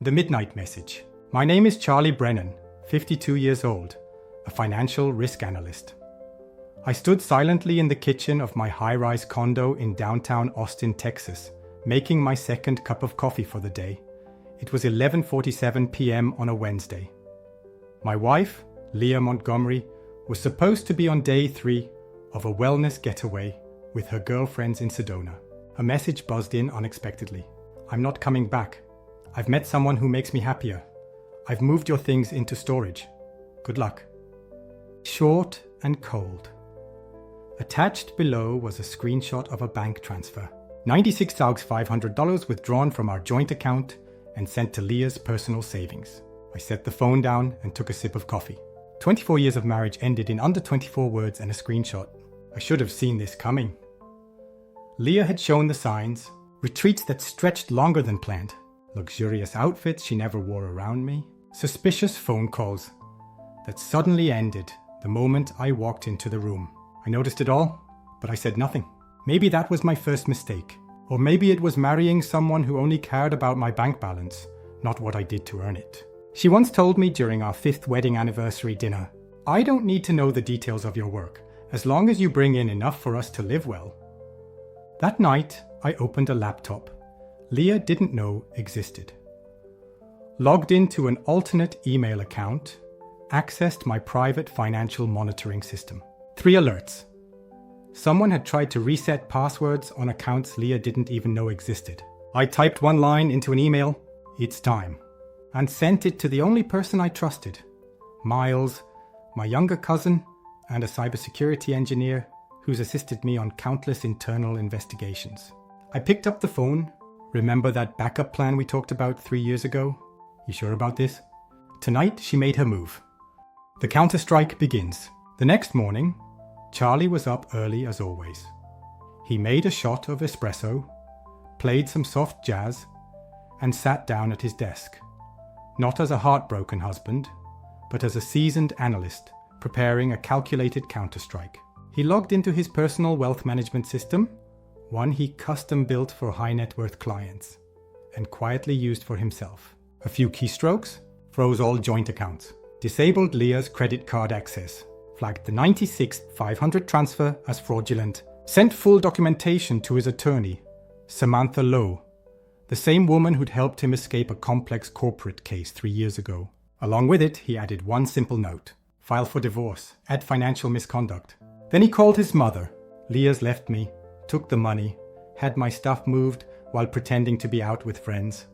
The Midnight Message. My name is Charlie Brennan, 52 years old, a financial risk analyst. I stood silently in the kitchen of my high-rise condo in downtown Austin, Texas, making my second cup of coffee for the day. It was 11:47 p.m. on a Wednesday. My wife, Leah Montgomery, was supposed to be on day 3 of a wellness getaway with her girlfriends in Sedona. A message buzzed in unexpectedly. "I'm not coming back. I've met someone who makes me happier. I've moved your things into storage. Good luck." Short and cold. Attached below was a screenshot of a bank transfer. $96,500 withdrawn from our joint account and sent to Leah's personal savings. I set the phone down and took a sip of coffee. 24 years of marriage ended in under 24 words and a screenshot. I should have seen this coming. Leah had shown the signs. Retreats that stretched longer than planned. Luxurious outfits she never wore around me. Suspicious phone calls that suddenly ended the moment I walked into the room. I noticed it all, but I said nothing. Maybe that was my first mistake. Or maybe it was marrying someone who only cared about my bank balance, not what I did to earn it. She once told me during our 5th wedding anniversary dinner, "I don't need to know the details of your work, as long as you bring in enough for us to live well." That night, I opened a laptop Leah didn't know existed. Logged into an alternate email account, accessed my private financial monitoring system. 3 alerts. Someone had tried to reset passwords on accounts Leah didn't even know existed. I typed one line into an email, "It's time," and sent it to the only person I trusted, Miles, my younger cousin, and a cybersecurity engineer who's assisted me on countless internal investigations. I picked up the phone. "Remember that backup plan we talked about 3 years ago? You sure about this?" Tonight, she made her move. The counter-strike begins. The next morning, Charlie was up early as always. He made a shot of espresso, played some soft jazz, and sat down at his desk. Not as a heartbroken husband, but as a seasoned analyst preparing a calculated counter-strike. He logged into his personal wealth management system, one he custom-built for high-net-worth clients, and quietly used for himself. A few keystrokes, froze all joint accounts, disabled Leah's credit card access, flagged the $96,500 transfer as fraudulent, sent full documentation to his attorney, Samantha Lowe, the same woman who'd helped him escape a complex corporate case 3 years ago. Along with it, he added one simple note: "File for divorce, add financial misconduct." Then he called his mother. Leah's left me, took the money, had my stuff moved while pretending to be out with friends.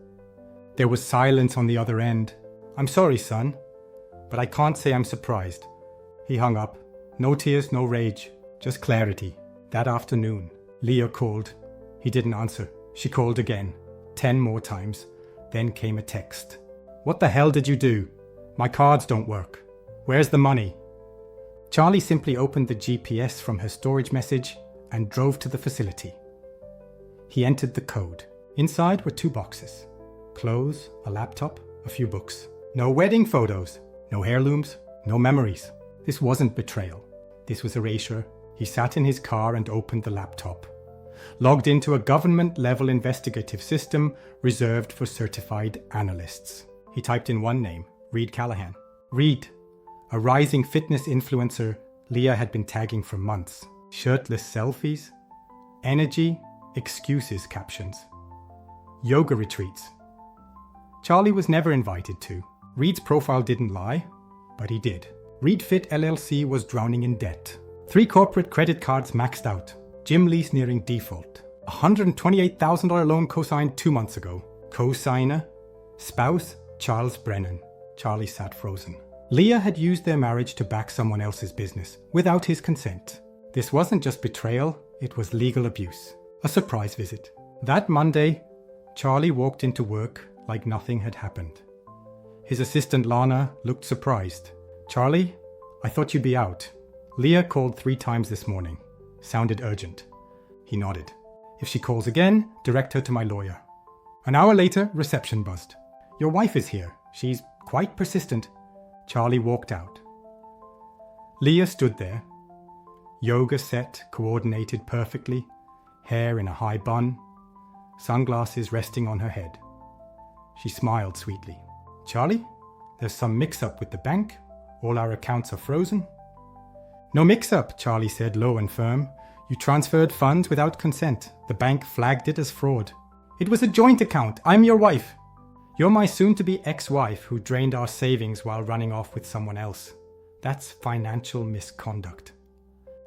There was silence on the other end. "I'm sorry, son, but I can't say I'm surprised." He hung up. No tears, no rage, just clarity. That afternoon, Leah called. He didn't answer. She called again, 10 more times. Then came a text. "What the hell did you do? My cards don't work. Where's the money?" Charlie simply opened the GPS from her storage message and drove to the facility. He entered the code. Inside were 2 boxes. Clothes, a laptop, a few books. No wedding photos, no heirlooms, no memories. This wasn't betrayal. This was erasure. He sat in his car and opened the laptop. Logged into a government-level investigative system reserved for certified analysts. He typed in one name, Reed Callahan. Reed, a rising fitness influencer Leah had been tagging for months. Shirtless selfies, energy, excuses captions. Yoga retreats. Charlie was never invited to. Reed's profile didn't lie, but he did. Reed Fit LLC was drowning in debt. 3 corporate credit cards maxed out. Gym lease nearing default. $128,000 loan co-signed 2 months ago. Co-signer, spouse, Charles Brennan. Charlie sat frozen. Leah had used their marriage to back someone else's business without his consent. This wasn't just betrayal, it was legal abuse. A surprise visit. That Monday, Charlie walked into work like nothing had happened. His assistant Lana looked surprised. "Charlie, I thought you'd be out." Leah called 3 times this morning. Sounded urgent. He nodded. "If she calls again, direct her to my lawyer." An hour later, reception buzzed. "Your wife is here. She's quite persistent." Charlie walked out. Leah stood there. Yoga set, coordinated perfectly, hair in a high bun, sunglasses resting on her head. She smiled sweetly. Charlie, there's some mix-up with the bank. All our accounts are frozen. No mix-up, Charlie said low and firm. You transferred funds without consent. The bank flagged it as fraud. It was a joint account. I'm your wife. You're my soon-to-be ex-wife who drained our savings while running off with someone else. That's financial misconduct.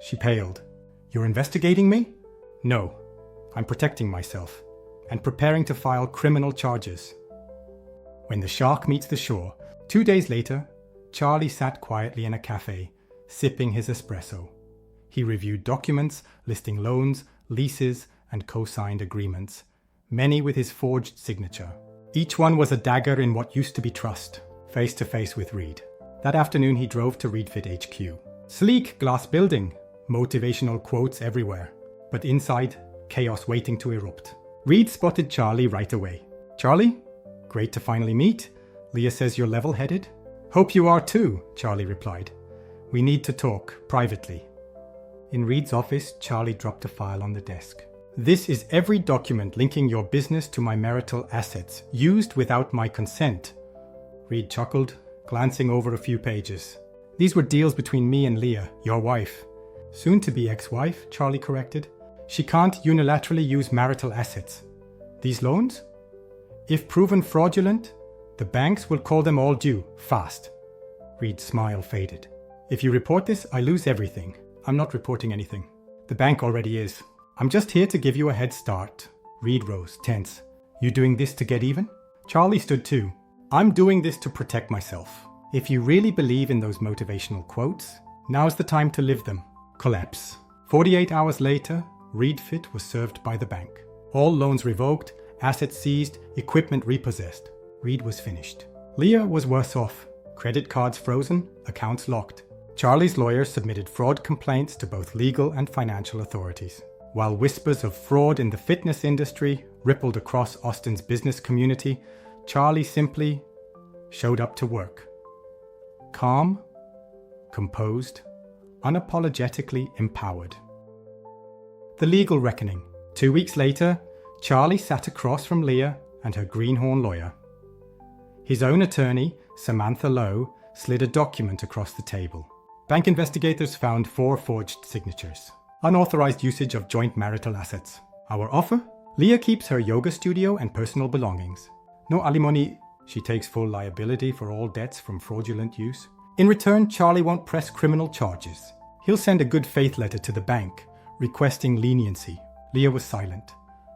She paled. You're investigating me? No. I'm protecting myself and preparing to file criminal charges. When the shark meets the shore, 2 days later, Charlie sat quietly in a cafe, sipping his espresso. He reviewed documents listing loans, leases, and co-signed agreements, many with his forged signature. Each one was a dagger in what used to be trust, face to face with Reed. That afternoon he drove to ReedFit HQ. Sleek glass building, motivational quotes everywhere, but inside, chaos waiting to erupt. Reed spotted Charlie right away. Charlie? Great to finally meet. Leah says you're level-headed. Hope you are too, Charlie replied. We need to talk, privately. In Reed's office, Charlie dropped a file on the desk. This is every document linking your business to my marital assets, used without my consent. Reed chuckled, glancing over a few pages. These were deals between me and Leah, your wife. Soon-to-be ex-wife, Charlie corrected. She can't unilaterally use marital assets. These loans? If proven fraudulent, the banks will call them all due, fast. Reed's smile faded. If you report this, I lose everything. I'm not reporting anything. The bank already is. I'm just here to give you a head start. Reed rose, tense. You doing this to get even? Charlie stood too. I'm doing this to protect myself. If you really believe in those motivational quotes, now's the time to live them. Collapse. 48 hours later, ReedFit was served by the bank. All loans revoked, assets seized, equipment repossessed. Reed was finished. Leah was worse off. Credit cards frozen, accounts locked. Charlie's lawyers submitted fraud complaints to both legal and financial authorities. While whispers of fraud in the fitness industry rippled across Austin's business community, Charlie simply showed up to work. Calm, composed, unapologetically empowered. The legal reckoning. 2 weeks later, Charlie sat across from Leah and her greenhorn lawyer. His own attorney, Samantha Lowe, slid a document across the table. Bank investigators found 4 forged signatures. Unauthorized usage of joint marital assets. Our offer? Leah keeps her yoga studio and personal belongings. No alimony. She takes full liability for all debts from fraudulent use. In return, Charlie won't press criminal charges. He'll send a good faith letter to the bank, requesting leniency. Leah was silent.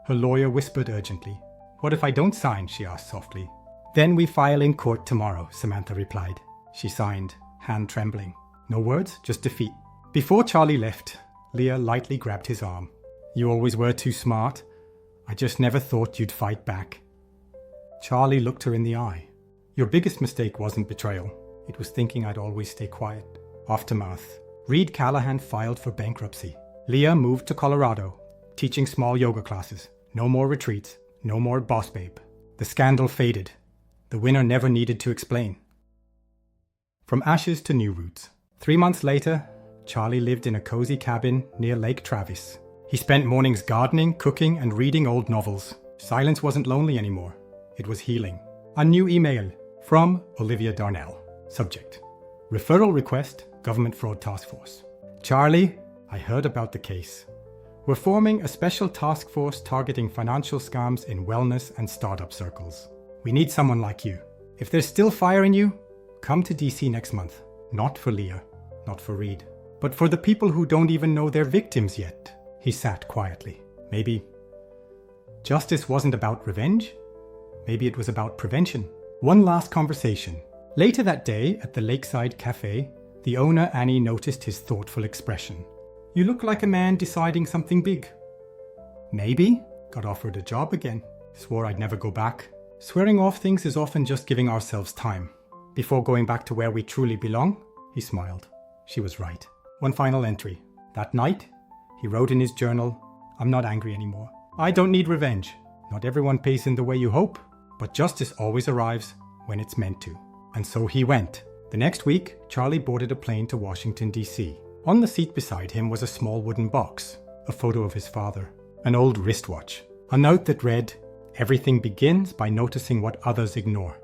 Her lawyer whispered urgently. What if I don't sign? She asked softly. Then we file in court tomorrow, Samantha replied. She signed, hand trembling. No words, just defeat. Before Charlie left, Leah lightly grabbed his arm. You always were too smart. I just never thought you'd fight back. Charlie looked her in the eye. Your biggest mistake wasn't betrayal. It was thinking I'd always stay quiet. Aftermath. Reed Callahan filed for bankruptcy. Leah moved to Colorado, teaching small yoga classes. No more retreats. No more boss babe. The scandal faded. The winner never needed to explain. From ashes to new roots. 3 months later, Charlie lived in a cozy cabin near Lake Travis. He spent mornings gardening, cooking, and reading old novels. Silence wasn't lonely anymore. It was healing. A new email from Olivia Darnell. Subject: Referral request, Government Fraud Task Force. Charlie, I heard about the case. We're forming a special task force targeting financial scams in wellness and startup circles. We need someone like you. If there's still fire in you, come to DC next month. Not for Leah, not for Reed, but for the people who don't even know they're victims yet. He sat quietly. Maybe justice wasn't about revenge. Maybe it was about prevention. One last conversation. Later that day at the Lakeside Cafe, the owner Annie noticed his thoughtful expression. You look like a man deciding something big. Maybe. Got offered a job again. Swore I'd never go back. Swearing off things is often just giving ourselves time. Before going back to where we truly belong, he smiled. She was right. One final entry. That night, he wrote in his journal, I'm not angry anymore. I don't need revenge. Not everyone pays in the way you hope, but justice always arrives when it's meant to. And so he went. The next week, Charlie boarded a plane to Washington, D.C. On the seat beside him was a small wooden box, a photo of his father, an old wristwatch, a note that read, Everything begins by noticing what others ignore.